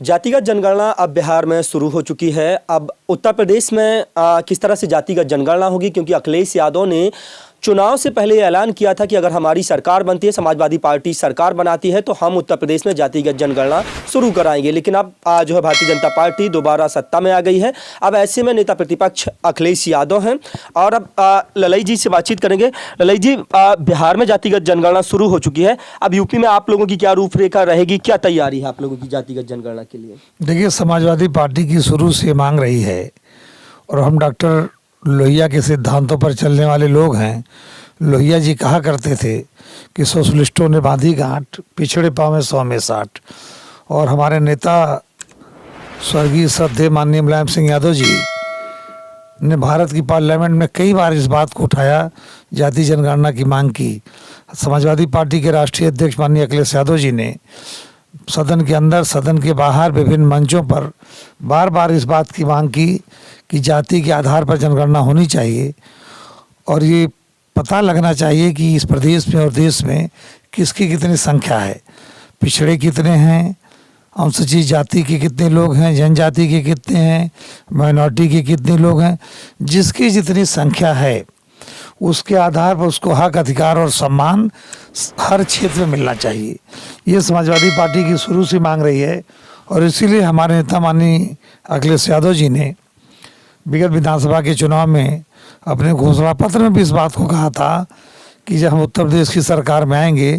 जातिगत जनगणना अब बिहार में शुरू हो चुकी है। अब उत्तर प्रदेश में किस तरह से जातिगत जनगणना होगी, क्योंकि अखिलेश यादव ने चुनाव से पहले ऐलान किया था कि अगर हमारी सरकार बनती है, समाजवादी पार्टी सरकार बनाती है, तो हम उत्तर प्रदेश में जातिगत जनगणना शुरू कराएंगे। लेकिन अब जो है भारतीय जनता पार्टी दोबारा सत्ता में आ गई है। अब ऐसे में नेता प्रतिपक्ष अखिलेश यादव हैं और अब ललई जी से बातचीत करेंगे। ललई जी, बिहार में जातिगत जनगणना शुरू हो चुकी है। अब यूपी में आप लोगों की क्या रूपरेखा रहेगी, क्या तैयारी है आप लोगों की जातिगत जनगणना के लिए? देखिए, समाजवादी पार्टी की शुरू से मांग रही है और हम डॉक्टर लोहिया के सिद्धांतों पर चलने वाले लोग हैं। लोहिया जी कहा करते थे कि सोशलिस्टों ने बांधी गांठ, पिछड़े पाँव में 100 में 60। और हमारे नेता स्वर्गीय श्रद्धेय माननीय मुलायम सिंह यादव जी ने भारत की पार्लियामेंट में कई बार इस बात को उठाया, जाति जनगणना की मांग की। समाजवादी पार्टी के राष्ट्रीय अध्यक्ष माननीय अखिलेश यादव जी ने सदन के अंदर, सदन के बाहर विभिन्न मंचों पर बार बार इस बात की मांग की कि जाति के आधार पर जनगणना होनी चाहिए और ये पता लगना चाहिए कि इस प्रदेश में और देश में किसकी कितनी संख्या है, पिछड़े कितने हैं, अनुसूचित जाति के कितने लोग हैं, जनजाति के कितने हैं, माइनॉरिटी के कितने लोग हैं। जिसकी जितनी संख्या है उसके आधार पर उसको हक, अधिकार और सम्मान हर क्षेत्र में मिलना चाहिए। ये समाजवादी पार्टी की शुरू से मांग रही है और इसीलिए हमारे नेता माननीय अखिलेश यादव जी ने विगत विधानसभा के चुनाव में अपने घोषणा पत्र में भी इस बात को कहा था कि जब हम उत्तर प्रदेश की सरकार में आएंगे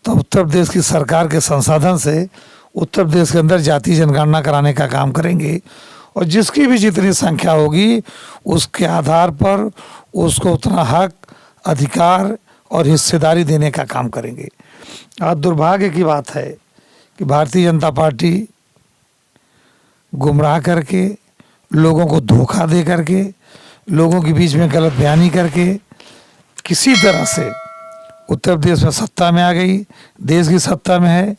तो उत्तर प्रदेश की सरकार के संसाधन से उत्तर प्रदेश के अंदर जाति जनगणना कराने का काम करेंगे और जिसकी भी जितनी संख्या होगी उसके आधार पर उसको उतना हक, अधिकार और हिस्सेदारी देने का काम करेंगे। आज दुर्भाग्य की बात है कि भारतीय जनता पार्टी गुमराह करके, लोगों को धोखा दे करके, लोगों के बीच में गलत बयानी करके किसी तरह से उत्तर प्रदेश में सत्ता में आ गई, देश की सत्ता में है।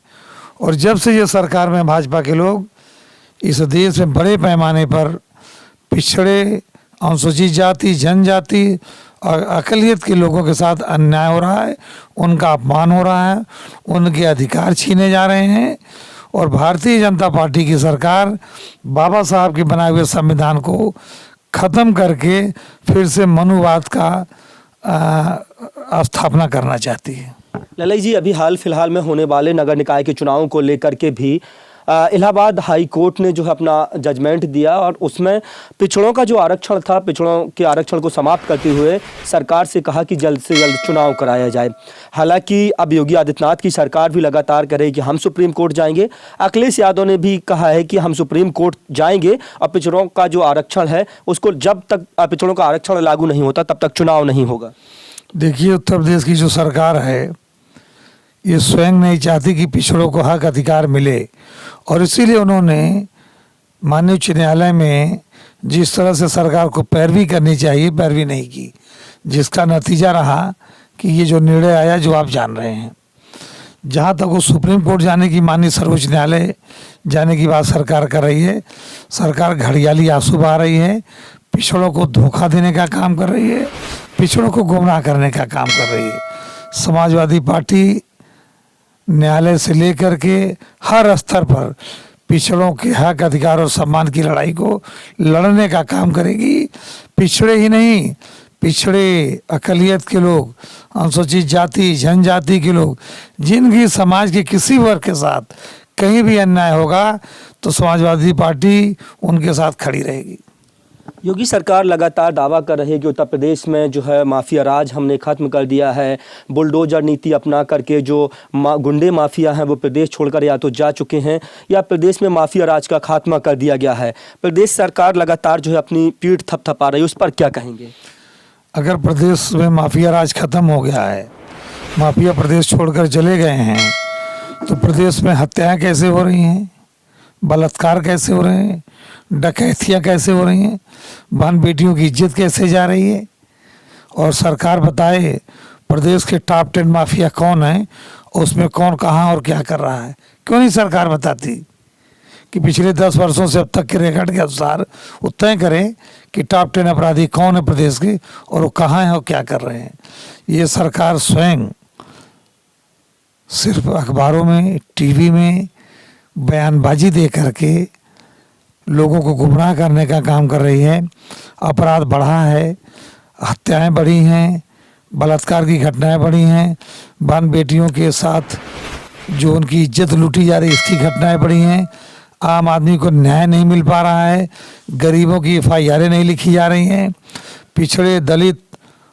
और जब से ये सरकार में भाजपा के लोग इस देश में बड़े पैमाने पर पिछड़े, अनुसूचित जाति, जनजाति और अकलियत के लोगों के साथ अन्याय हो रहा है, उनका अपमान हो रहा है, उनके अधिकार छीने जा रहे हैं और भारतीय जनता पार्टी की सरकार बाबा साहब के बनाए हुए संविधान को ख़त्म करके फिर से मनुवाद का स्थापना करना चाहती है। ललई जी, अभी हाल फिलहाल में होने वाले नगर निकाय के चुनावों को लेकर के भी इलाहाबाद हाई कोर्ट ने जो है अपना जजमेंट दिया और उसमें पिछड़ों का जो आरक्षण था, पिछड़ों के आरक्षण को समाप्त करते हुए सरकार से कहा कि जल्द से जल्द चुनाव कराया जाए। हालांकि अब योगी आदित्यनाथ की सरकार भी लगातार कह रही है कि हम सुप्रीम कोर्ट जाएंगे। अखिलेश यादव ने भी कहा है कि हम सुप्रीम कोर्ट जाएंगे और पिछड़ों का जो आरक्षण है उसको जब तक पिछड़ों का आरक्षण लागू नहीं होता तब तक चुनाव नहीं होगा। देखिए, उत्तर प्रदेश की जो सरकार है ये स्वयं नहीं चाहती कि पिछड़ों को हक, अधिकार मिले और इसीलिए उन्होंने माननीय उच्च न्यायालय में जिस तरह से सरकार को पैरवी करनी चाहिए पैरवी नहीं की, जिसका नतीजा रहा कि ये जो निर्णय आया जो आप जान रहे हैं। जहाँ तक वो सुप्रीम कोर्ट जाने की, माननीय सर्वोच्च न्यायालय जाने की बात सरकार कर रही है, सरकार घड़ियाली आंसू बहा रही है, पिछड़ों को धोखा देने का काम कर रही है, पिछड़ों को गुमराह करने का काम कर रही है। समाजवादी पार्टी न्यायालय से लेकर के हर स्तर पर पिछड़ों के हक, अधिकार और सम्मान की लड़ाई को लड़ने का काम करेगी। पिछड़े ही नहीं, पिछड़े, अकलियत के लोग, अनुसूचित जाति, जनजाति के लोग, जिनकी समाज के किसी वर्ग के साथ कहीं भी अन्याय होगा तो समाजवादी पार्टी उनके साथ खड़ी रहेगी। योगी सरकार लगातार दावा कर रही है कि उत्तर प्रदेश में जो है माफिया राज हमने ख़त्म कर दिया है। बुलडोजर नीति अपना करके जो गुंडे माफिया हैं वो प्रदेश छोड़कर या तो जा चुके हैं या प्रदेश में माफिया राज का खात्मा कर दिया गया है। प्रदेश सरकार लगातार जो है अपनी पीठ थपथपा रही है, उस पर क्या कहेंगे? अगर प्रदेश में माफिया राज खत्म हो गया है, माफिया प्रदेश छोड़कर चले गए हैं, तो प्रदेश में हत्याएँ कैसे हो रही हैं, बलात्कार कैसे हो रहे हैं, डकैतियाँ कैसे हो रही हैं, बहन बेटियों की इज्जत कैसे जा रही है। और सरकार बताए प्रदेश के टॉप 10 माफिया कौन है, उसमें कौन कहाँ और क्या कर रहा है। क्यों नहीं सरकार बताती कि पिछले 10 वर्षों से अब तक के रिकॉर्ड के अनुसार वो तय करें कि टॉप 10 अपराधी कौन है प्रदेश के और वो कहाँ हैं और क्या कर रहे हैं। ये सरकार स्वयं सिर्फ अखबारों में, टीवी में बयानबाजी दे करके लोगों को गुमराह करने का काम कर रही है। अपराध बढ़ा है, हत्याएं बढ़ी हैं, बलात्कार की घटनाएं बढ़ी हैं, बहन बेटियों के साथ जो उनकी इज्जत लूटी जा रही इसकी घटनाएं बढ़ी हैं। आम आदमी को न्याय नहीं मिल पा रहा है, गरीबों की FIR नहीं लिखी जा रही हैं, पिछड़े दलित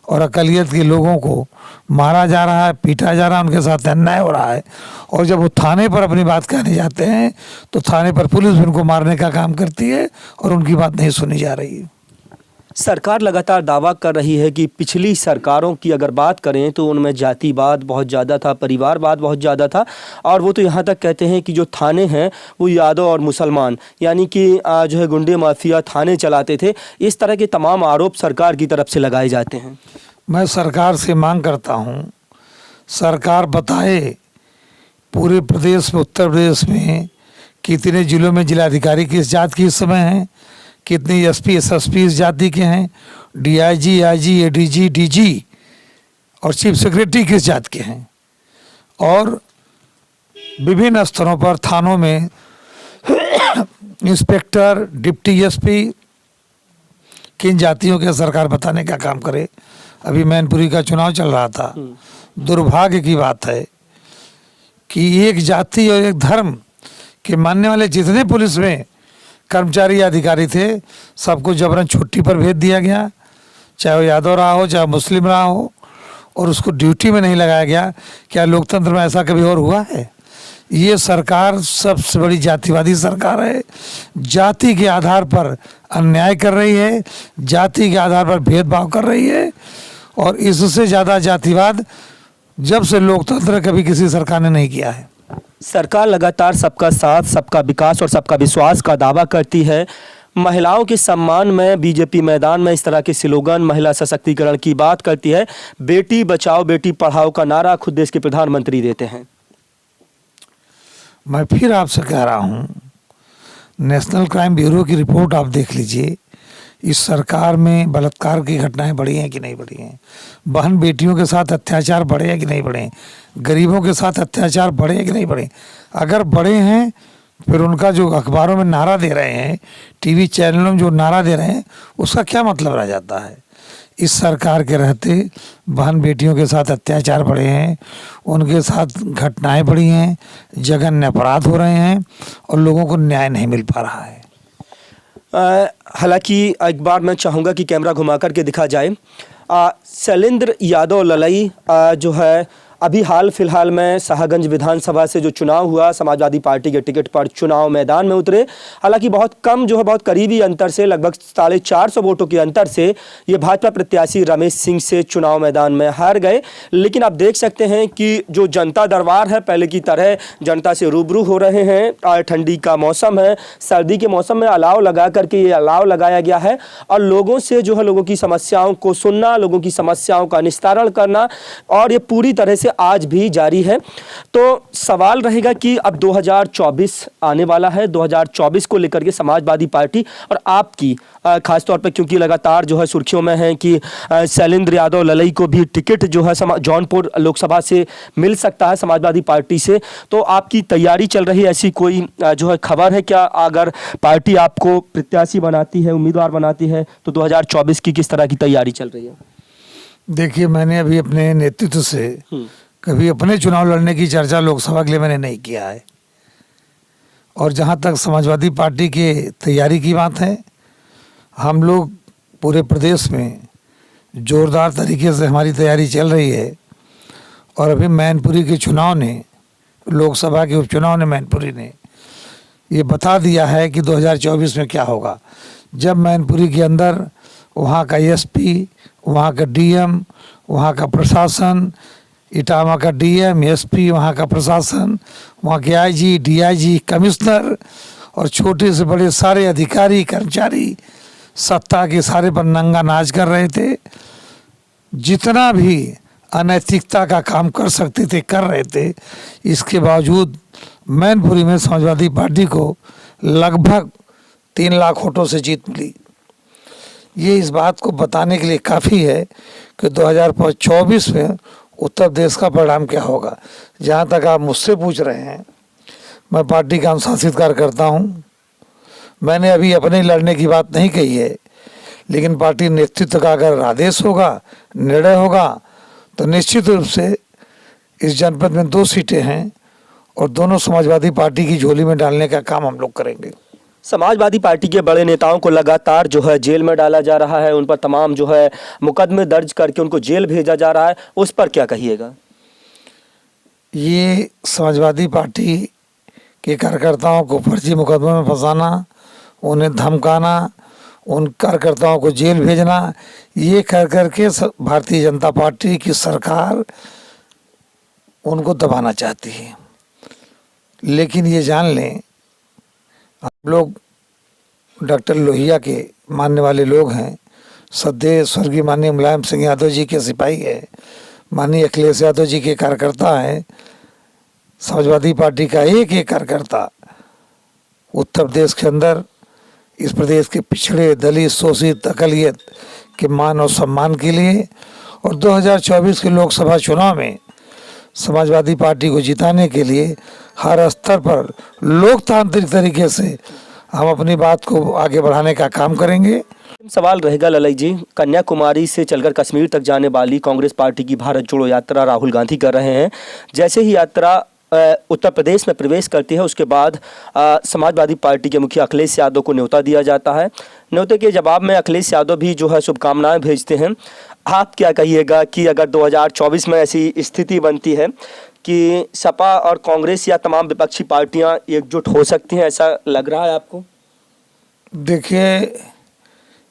और अकलियत के लोगों को मारा जा रहा है, पीटा जा रहा है, उनके साथ अन्याय हो रहा है। और जब वो थाने पर अपनी बात कहने जाते हैं तो थाने पर पुलिस भी उनको मारने का काम करती है और उनकी बात नहीं सुनी जा रही है। सरकार लगातार दावा कर रही है कि पिछली सरकारों की अगर बात करें तो उनमें जातिवाद बहुत ज़्यादा था, परिवारवाद बहुत ज़्यादा था, और वो तो यहाँ तक कहते हैं कि जो थाने हैं वो यादव और मुसलमान यानी कि जो है गुंडे माफिया थाने चलाते थे। इस तरह के तमाम आरोप सरकार की तरफ से लगाए जाते हैं। मैं सरकार से मांग करता हूँ, सरकार बताए पूरे प्रदेश में, उत्तर प्रदेश में कितने जिलों में जिलाधिकारी किस जात की इस समय हैं, कितने SP SSP इस जाति के हैं, DIG IG ADG DG और चीफ सेक्रेटरी किस जात के हैं, और विभिन्न स्तरों पर थानों में इंस्पेक्टर डिप्टी SP किन जातियों के सरकार बताने का काम करे। अभी मैनपुरी का चुनाव चल रहा था। दुर्भाग्य की बात है कि एक जाति और एक धर्म के मानने वाले जितने पुलिस में कर्मचारी या अधिकारी थे सबको जबरन छुट्टी पर भेज दिया गया, चाहे वो यादव रहा हो चाहे मुस्लिम रहा हो, और उसको ड्यूटी में नहीं लगाया गया। क्या लोकतंत्र में ऐसा कभी और हुआ है? ये सरकार सबसे बड़ी जातिवादी सरकार है, जाति के आधार पर अन्याय कर रही है, जाति के आधार पर भेदभाव कर रही है, और इससे ज़्यादा जातिवाद जब से लोकतंत्र कभी किसी सरकार ने नहीं किया है। सरकार लगातार सबका साथ, सबका विकास और सबका विश्वास का दावा करती है। महिलाओं के सम्मान में बीजेपी मैदान में इस तरह के स्लोगन, महिला सशक्तिकरण की बात करती है। बेटी बचाओ बेटी पढ़ाओ का नारा खुद देश के प्रधानमंत्री देते हैं। मैं फिर आपसे कह रहा हूँ, नेशनल क्राइम ब्यूरो की रिपोर्ट आप देख लीजिए। इस सरकार में बलात्कार की घटनाएं बढ़ी हैं कि नहीं बढ़ी हैं, बहन बेटियों के साथ अत्याचार बढ़े हैं कि नहीं बढ़े हैं, गरीबों के साथ अत्याचार बढ़े हैं कि नहीं बढ़े। अगर बढ़े हैं फिर उनका जो अखबारों में नारा दे रहे हैं, टीवी चैनलों में जो नारा दे रहे हैं, उसका क्या मतलब रह जाता है? इस सरकार के रहते बहन बेटियों के साथ अत्याचार बढ़े हैं, उनके साथ घटनाएं बढ़ी हैं, जघन्य अपराध हो रहे हैं और लोगों को न्याय नहीं मिल पा रहा है। हालांकि एक बार मैं चाहूँगा कि कैमरा घुमा कर के दिखा जाए। शैलेंद्र यादव ललई जो है अभी हाल फिलहाल में शाहगंज विधानसभा से जो चुनाव हुआ, समाजवादी पार्टी के टिकट पर चुनाव मैदान में उतरे। हालांकि बहुत कम जो है, बहुत करीबी अंतर से, लगभग 450 वोटों के अंतर से ये भाजपा प्रत्याशी रमेश सिंह से चुनाव मैदान में हार गए। लेकिन आप देख सकते हैं कि जो जनता दरबार है पहले की तरह जनता से रूबरू हो रहे हैं। ठंडी का मौसम है, सर्दी के मौसम में अलाव लगा करके ये अलाव लगाया गया है और लोगों से जो है लोगों की समस्याओं को सुनना, लोगों की समस्याओं का निस्तारण करना, और ये पूरी तरह से आज भी जारी है। तो सवाल रहेगा कि अब 2024 आने वाला है, 2024 को लेकर के समाजवादी पार्टी और आपकी खासतौर पर, क्योंकि लगातार जो है सुर्खियों में है कि शैलेंद्र यादव ललई को भी टिकट जो है जौनपुर लोकसभा से मिल सकता है समाजवादी पार्टी से, तो आपकी तैयारी चल रही है? ऐसी कोई जो है खबर है क्या? अगर पार्टी आपको प्रत्याशी बनाती है, उम्मीदवार बनाती है, तो 2024 की किस तरह की तैयारी चल रही है? देखिए, मैंने अभी अपने नेतृत्व से कभी अपने चुनाव लड़ने की चर्चा लोकसभा के लिए मैंने नहीं किया है। और जहाँ तक समाजवादी पार्टी की तैयारी की बात है, हम लोग पूरे प्रदेश में जोरदार तरीके से हमारी तैयारी चल रही है। और अभी मैनपुरी के चुनाव ने, लोकसभा के उपचुनाव ने, मैनपुरी ने ये बता दिया है कि 2024 में क्या होगा। जब मैनपुरी के अंदर वहाँ का SP, वहाँ का DM, वहाँ का प्रशासन, इटावा का DM, SP, वहाँ का प्रशासन, वहाँ के IG, DIG, कमिश्नर और छोटे से बड़े सारे अधिकारी कर्मचारी सत्ता के सारे पर नंगा नाच कर रहे थे। जितना भी अनैतिकता का काम कर सकते थे कर रहे थे। इसके बावजूद मैनपुरी में समाजवादी पार्टी को लगभग 3 लाख वोटों से जीत मिली। ये इस बात को बताने के लिए काफ़ी है कि 2024 में उत्तर प्रदेश का परिणाम क्या होगा। जहाँ तक आप मुझसे पूछ रहे हैं, मैं पार्टी का अनुशासित कार्यकर्ता हूँ। मैंने अभी अपने लड़ने की बात नहीं कही है, लेकिन पार्टी नेतृत्व का अगर आदेश होगा, निर्णय होगा, तो निश्चित रूप से इस जनपद में 2 सीटें हैं और दोनों समाजवादी पार्टी की झोली में डालने का काम हम लोग करेंगे। समाजवादी पार्टी के बड़े नेताओं को लगातार जो है जेल में डाला जा रहा है, उन पर तमाम जो है मुकदमे दर्ज करके उनको जेल भेजा जा रहा है, उस पर क्या कहिएगा? ये समाजवादी पार्टी के कार्यकर्ताओं को फर्जी मुकदमे में फंसाना, उन्हें धमकाना, उन कार्यकर्ताओं को जेल भेजना, ये कर करके भारतीय जनता पार्टी की सरकार उनको दबाना चाहती है। लेकिन ये जान लें, आप लोग डॉक्टर लोहिया के मानने वाले लोग हैं, सदैव स्वर्गीय माननीय मुलायम सिंह यादव जी के सिपाही है, माननीय अखिलेश यादव जी के कार्यकर्ता हैं। समाजवादी पार्टी का एक एक कार्यकर्ता उत्तर प्रदेश के अंदर इस प्रदेश के पिछड़े, दलित, शोषित, अकलियत के मान और सम्मान के लिए और 2024 के लोकसभा चुनाव में समाजवादी पार्टी को जिताने के लिए हर स्तर पर लोकतांत्रिक तरीके से हम अपनी बात को आगे बढ़ाने का काम करेंगे। सवाल रहेगा ललई जी, कन्याकुमारी से चलकर कश्मीर तक जाने वाली कांग्रेस पार्टी की भारत जोड़ो यात्रा राहुल गांधी कर रहे हैं। जैसे ही यात्रा उत्तर प्रदेश में प्रवेश करती है, उसके बाद समाजवादी पार्टी के मुखिया अखिलेश यादव को न्योता दिया जाता है। न्योते के जवाब में अखिलेश यादव भी जो है शुभकामनाएं भेजते हैं। आप क्या कहिएगा कि अगर 2024 में ऐसी स्थिति बनती है कि सपा और कांग्रेस या तमाम विपक्षी पार्टियां एकजुट हो सकती हैं, ऐसा लग रहा है आपको? देखिए,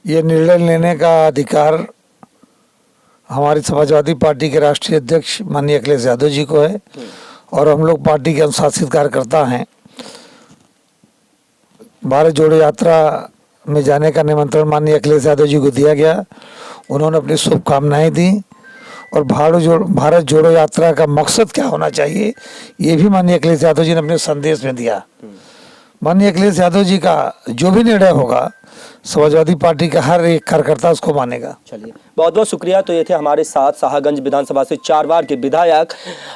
ये निर्णय लेने का अधिकार हमारी समाजवादी पार्टी के राष्ट्रीय अध्यक्ष माननीय अखिलेश यादव जी को है और हम लोग पार्टी के अनुशासित कार्यकर्ता हैं। भारत जोड़ो यात्रा में जाने का निमंत्रण माननीय अखिलेश यादव जी को दिया गया, उन्होंने अपनी शुभकामनाएं दी और भारत जोड़ो यात्रा का मकसद क्या होना चाहिए ये भी माननीय अखिलेश यादव जी ने अपने संदेश में दिया। माननीय अखिलेश यादव जी का जो भी निर्णय होगा, समाजवादी पार्टी का हर एक कार्यकर्ता उसको मानेगा। चलिए, बहुत बहुत शुक्रिया। तो ये थे हमारे साथ शाहगंज विधानसभा से 4 बार के विधायक,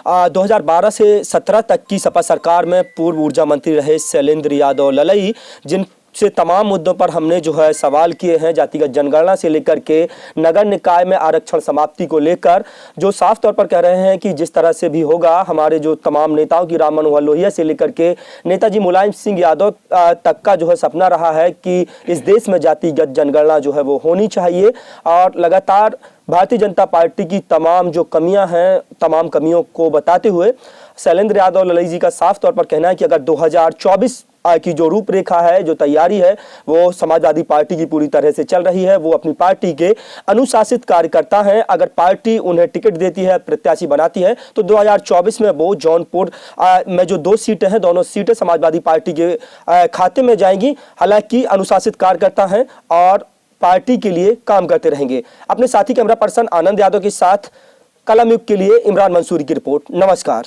2012 से 17 तक की सपा सरकार में पूर्व ऊर्जा मंत्री रहे शैलेंद्र यादव ललई, जिनसे तमाम मुद्दों पर हमने जो है सवाल किए हैं, जातिगत जनगणना से लेकर के नगर निकाय में आरक्षण समाप्ति को लेकर, जो साफ तौर पर कह रहे हैं कि जिस तरह से भी होगा, हमारे जो तमाम नेताओं की राम मनोहर लोहिया से लेकर के नेताजी मुलायम सिंह यादव तक का जो है सपना रहा है कि इस देश में जातिगत जनगणना जो है वो होनी चाहिए। और लगातार भारतीय जनता पार्टी की तमाम जो कमियां हैं, तमाम कमियों को बताते हुए शैलेंद्र यादव ललई जी का साफ तौर पर कहना है कि अगर 2024 की जो रूपरेखा है, जो तैयारी है, वो समाजवादी पार्टी की पूरी तरह से चल रही है। वो अपनी पार्टी के अनुशासित कार्यकर्ता हैं। अगर पार्टी उन्हें टिकट देती है, प्रत्याशी बनाती है, तो 2024 में वो जौनपुर में जो 2 सीटें हैं, दोनों सीटें समाजवादी पार्टी के खाते में जाएंगी। हालांकि अनुशासित कार्यकर्ता हैं और पार्टी के लिए काम करते रहेंगे। अपने साथी कैमरा पर्सन आनंद यादव के साथ कलम युग के लिए इमरान मंसूरी की रिपोर्ट। नमस्कार।